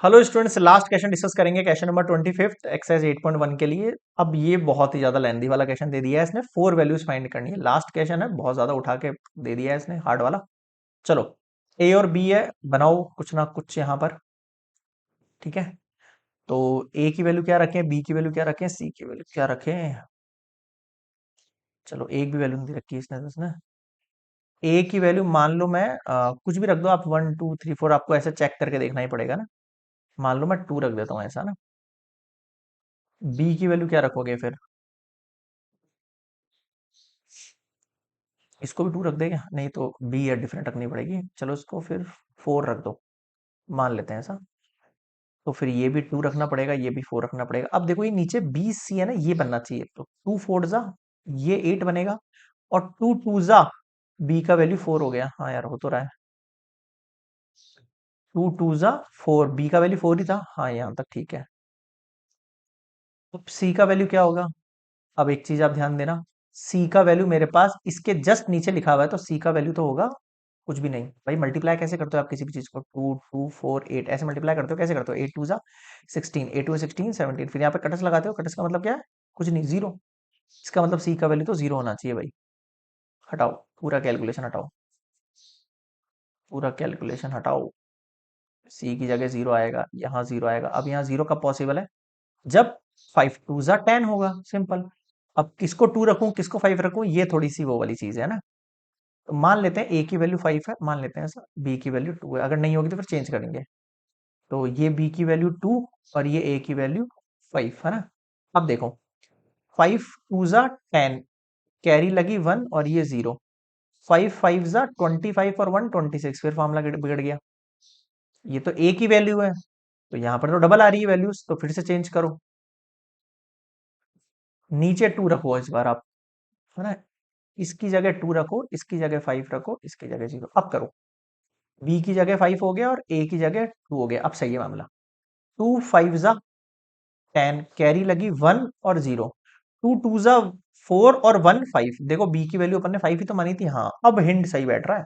Hello students, last question discuss करेंगे। Question number 25 exercise 8.1 के लिए। अब ये बहुत ही ज्यादा लेंथी वाला क्वेश्चन दे दिया है इसने। फोर वैल्यूज फाइंड करनी है। लास्ट क्वेश्चन है, बहुत ज्यादा उठा के दे दिया है इसने, हार्ड वाला। चलो, ए और बी है, बनाओ कुछ ना कुछ यहाँ पर। ठीक है, तो ए की वैल्यू क्या रखें, बी की वैल्यू क्या रखें, सी की वैल्यू क्या रखें। चलो, एक भी वैल्यू नहीं दे रखी है इसने। ए की वैल्यू मान लो मैं कुछ भी रख दो आप, 1 2 3 4, आपको ऐसे चेक करके देखना ही पड़ेगा ना। मान लो मैं 2 रख देता हूँ ऐसा ना। बी की वैल्यू क्या रखोगे फिर? इसको भी 2 रख देगा, नहीं तो बी या डिफरेंट रखनी पड़ेगी। चलो इसको फिर 4 रख दो, मान लेते हैं ऐसा। तो फिर ये भी 2 रखना पड़ेगा, ये भी 4 रखना पड़ेगा। अब देखो, ये नीचे बी सी है ना, ये बनना चाहिए। तो 2 4 जा, ये 8 बनेगा। और 2 2 जा, बी का वैल्यू 4 हो गया। हाँ यार, हो तो रहा है। 2 2 जा 4, बी का वैल्यू 4 ही था। हाँ, यहाँ तक ठीक है। तो सी का वैल्यू क्या होगा? अब एक चीज आप ध्यान देना, सी का वैल्यू मेरे पास इसके जस्ट नीचे लिखा हुआ है, तो सी का वैल्यू तो होगा कुछ भी नहीं। भाई मल्टीप्लाई कैसे करते हो आप किसी भी चीज को? 2 2 4 8 ऐसे मल्टीप्लाई करते हो, कैसे करते हो? 8 2 जा 16, 8 2 16 17, फिर यहाँ पे कटस लगाते हो। कटस का मतलब क्या है? कुछ नहीं, जीरो। इसका मतलब सी का वैल्यू तो जीरो होना चाहिए भाई। हटाओ, पूरा कैलकुलेशन हटाओ, पूरा कैलकुलेशन हटाओ। सी की जगह जीरो आएगा, यहाँ जीरो आएगा। अब यहाँ जीरो कब पॉसिबल है? जब 5 2 जा 10 होगा, सिंपल। अब किसको 2 रखूं, किसको 5 रखूं, ये थोड़ी सी वो वाली चीज है ना। तो मान लेते हैं ए की वैल्यू 5 है, मान लेते हैं ऐसा। बी की वैल्यू 2 है, अगर नहीं होगी तो फिर चेंज करेंगे। तो ये बी की वैल्यू 2 और ये ए की वैल्यू 5 है ना। अब देखो, 5 2 जा 10, कैरी लगी 1 और ये 0। 5 5 जा 25 और 1 26, फिर फॉर्मूला बिगड़ गया। ये तो ए की वैल्यू है, तो यहाँ पर तो डबल आ रही है वैल्यूज, तो फिर से चेंज करो। नीचे 2 रखो इस बार आप, है ना। इसकी जगह 2 रखो, इसकी जगह 5 रखो, इसकी जगह 0। अब करो, बी की जगह 5 हो गया और ए की जगह 2 हो गया। अब सही है मामला। 2 5 जा 10, कैरी लगी 1 और 0। 2 2 जा 4 और 1 5। देखो, बी की वैल्यू अपन ने 5 ही तो मानी थी। हाँ, अब हिंट सही बैठ रहा है।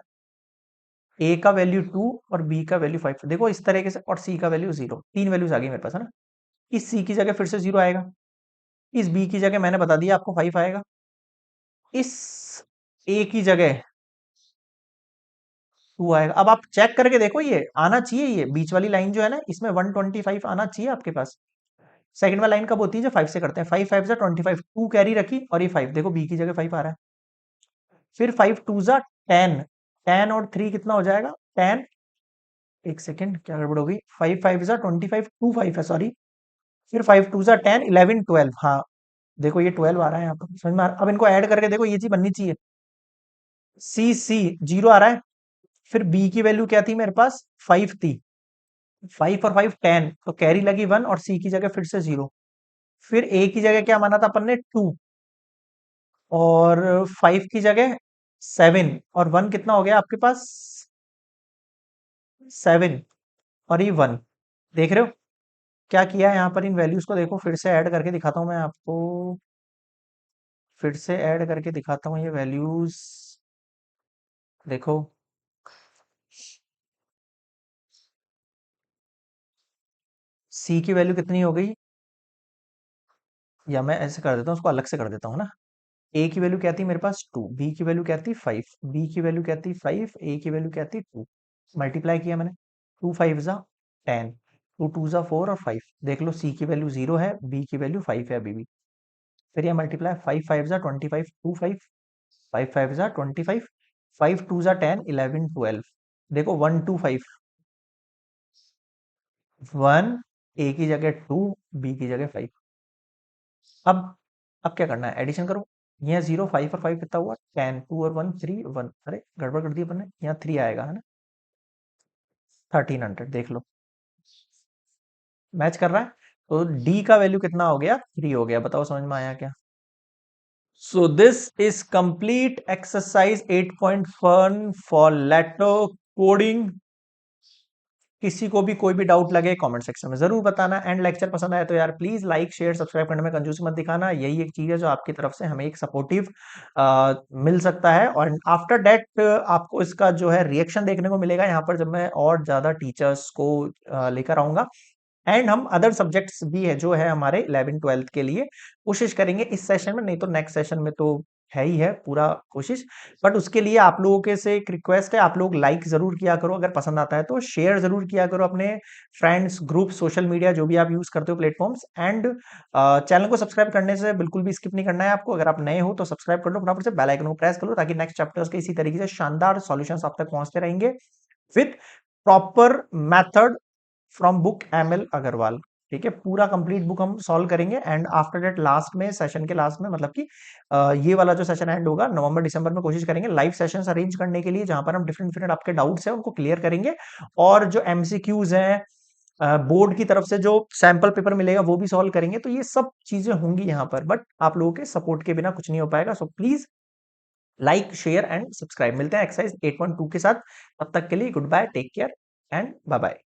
ए का वैल्यू 2 और बी का वैल्यू 5, देखो इस तरीके से। और सी का वैल्यू 0, तीन वैल्यूज आ गई मेरे पास, है ना। इस सी की जगह फिर से 0 आएगा, इस बी की जगह मैंने बता दिया आपको 5 आएगा, इस ए की जगह 2 आएगा। अब आप चेक करके देखो, ये आना चाहिए, ये बीच वाली लाइन जो है ना, इसमें 125 आना चाहिए आपके पास। सेकंड वाली लाइन कब होती है? जब 5 से करते हैं। 5 5 जा 25, 2 कैरी रखी और ये 5, देखो बी की जगह 5 आ रहा है। फिर 5 2 जा 10, 10 और 3 कितना हो जाएगा? 10। एक सेकेंड, क्या गड़बड़ हो गई? 5 5 जा 25, 2 5 है, सॉरी। फिर 5 2 जा 10 11 12। हाँ, देखो ये 12 आ रहा है यहाँ पर, समझ में आ रहा है? अब इनको ऐड करके देखो, ये चीज बननी चाहिए। सी सी 0 आ रहा है। फिर बी की वैल्यू क्या थी मेरे पास? 5 थी। 5 और 5 10, तो कैरी लगी 1 और सी की जगह फिर से 0। फिर ए की जगह क्या माना था अपन ने? 2। और 5 की जगह 7 और 1 कितना हो गया आपके पास? 7 और ये 1। देख रहे हो क्या किया है यहाँ पर? इन वैल्यूज को देखो, फिर से ऐड करके दिखाता हूँ मैं आपको। फिर से ऐड करके दिखाता हूँ ये वैल्यूज, देखो। सी की वैल्यू कितनी हो गई? या मैं ऐसे कर देता हूँ, उसको अलग से कर देता हूँ ना। ए की वैल्यू क्या थी मेरे पास? 2। बी की वैल्यू क्या थी? 5। बी की वैल्यू क्या थी? 5। ए की वैल्यू क्या थी? 2। मल्टीप्लाई किया मैंने। 2 5 जा 10, 2 2 जा 4 और 5। देख लो, सी की वैल्यू 0 है, बी की वैल्यू 5 है अभी भी। फिर ये मल्टीप्लाई, 5 5 जा 25, 2 5, 5 5 जा 25, 5 2 जा 10 11 12। देखो 1 2 5, 1, ए की जगह 2, बी की जगह 5। अब अब क्या करना है? एडिशन करो। यहाँ 0 5 और 5 कितना हुआ? 10, 2 और 1 3 1। अरे गड़बड़ कर दी अपन ने, यहाँ 3 आएगा, है ना। 1300, देख लो मैच कर रहा है। तो डी का वैल्यू कितना हो गया? 3 हो गया। बताओ समझ में आया क्या? So this is complete exercise 8.1 for letter coding किसी को भी कोई भी डाउट लगे कमेंट सेक्शन में जरूर बताना। एंड लेक्चर पसंद आया तो यार प्लीज लाइक शेयर सब्सक्राइब करने में कंजूसी मत दिखाना। यही एक चीज है जो आपकी तरफ से हमें एक सपोर्टिव मिल सकता है। और आफ्टर दैट आपको इसका जो है रिएक्शन देखने को मिलेगा यहाँ पर, जब मैं और ज्यादा टीचर्स को लेकर आऊंगा। एंड हम अदर सब्जेक्ट्स भी है जो है हमारे 11th 12th के लिए कोशिश करेंगे इस सेशन में, नहीं तो नेक्स्ट सेशन में तो है ही है पूरा कोशिश। बट उसके लिए आप लोगों के से एक रिक्वेस्ट है, आप लोग लाइक जरूर किया करो, अगर पसंद आता है तो शेयर जरूर किया करो अपने फ्रेंड्स ग्रुप सोशल मीडिया जो भी आप यूज करते हो प्लेटफॉर्म्स। एंड चैनल को सब्सक्राइब करने से बिल्कुल भी स्किप नहीं करना है आपको। अगर आप नए हो तो सब्सक्राइब कर लो, फटाफट से बेल आइकन को प्रेस कर लो, ताकि नेक्स्ट चैप्टर्स के इसी तरीके से शानदार सॉल्यूशंस आप तक पहुंचते रहेंगे with proper method from book ML Agarwal. ठीक है, पूरा कंप्लीट बुक हम सॉल्व करेंगे। एंड आफ्टर दैट लास्ट में, सेशन के लास्ट में, मतलब कि ये वाला जो सेशन एंड होगा नवंबर दिसंबर में, कोशिश करेंगे लाइव सेशंस अरेंज करने के लिए, जहां पर हम डिफरेंट डिफरेंट आपके डाउट्स हैं उनको क्लियर करेंगे। और जो एमसीक्यूज हैं बोर्ड की तरफ से जो सैंपल पेपर मिलेगा वो भी सॉल्व करेंगे। तो ये सब चीजें होंगी यहाँ पर, बट आप लोगों के सपोर्ट के बिना कुछ नहीं हो पाएगा। So please like share and subscribe. मिलते हैं एक्सरसाइज 8.2 के साथ, तब तक के लिए good bye, take care and bye bye.